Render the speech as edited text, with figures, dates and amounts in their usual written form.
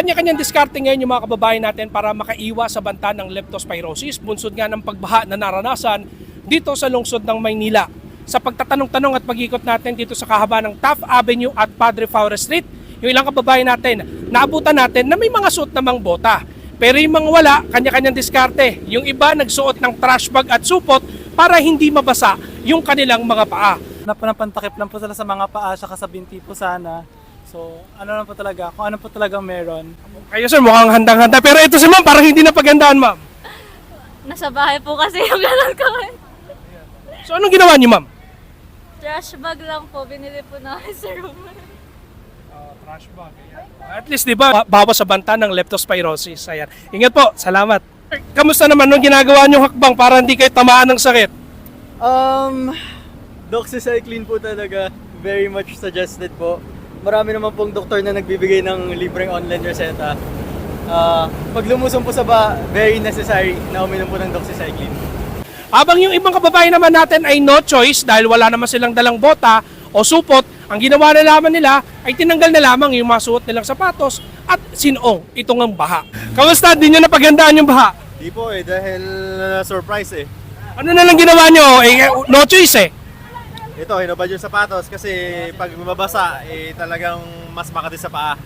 kanya-kanyang diskarte ngayon yung mga kababayan natin para makaiwas sa banta ng leptospirosis, bunsod nga ng pagbaha na naranasan dito sa lungsod ng Maynila. Sa pagtatanong-tanong at pag-ikot natin dito sa kahaba ng Taft Avenue at Padre Faura Street, yung ilang kababayan natin, naabutan natin na may mga suot namang bota. Pero yung mga wala, kanya-kanyang diskarte. Yung iba nagsuot ng trash bag at supot para hindi mabasa yung kanilang mga paa. Napantakip lang po sila sa mga paa, saka sa binti po sana. So, ano lang po talaga, kung ano po talagang meron. Kayo sir, mukhang handang-handa. Pero ito si ma'am, parang hindi napagandaan ma'am. Nasa bahay po kasi yung gano'n ko. So anong ginawa niyo ma'am? Trash bag lang po, binili po namin sa room. Trash bag. At least di ba, bawas sa banta ng leptospirosis. Ayan. Ingat po, salamat. Kamusta naman nung ginagawa niyong hakbang para hindi kayo tamaan ng sakit? Doxycycline po talaga, very much suggested po. Marami naman pong doktor na nagbibigay ng libreng online reseta. Pag lumusong po sa very necessary na uminom po ng doxycycline. Habang yung ibang kababayan naman natin ay no choice dahil wala naman silang dalang bota o supot, ang ginawa na lamang nila ay tinanggal na lamang yung mga suot nilang sapatos at sinong itong ang baha. Kamusta? Di nyo napagandaan yung baha? Di po dahil surprise Ano na lang ginawa nyo? No choice eh. Ito, hinubad yung sapatos kasi pag mabasa, talagang mas makati sa paa.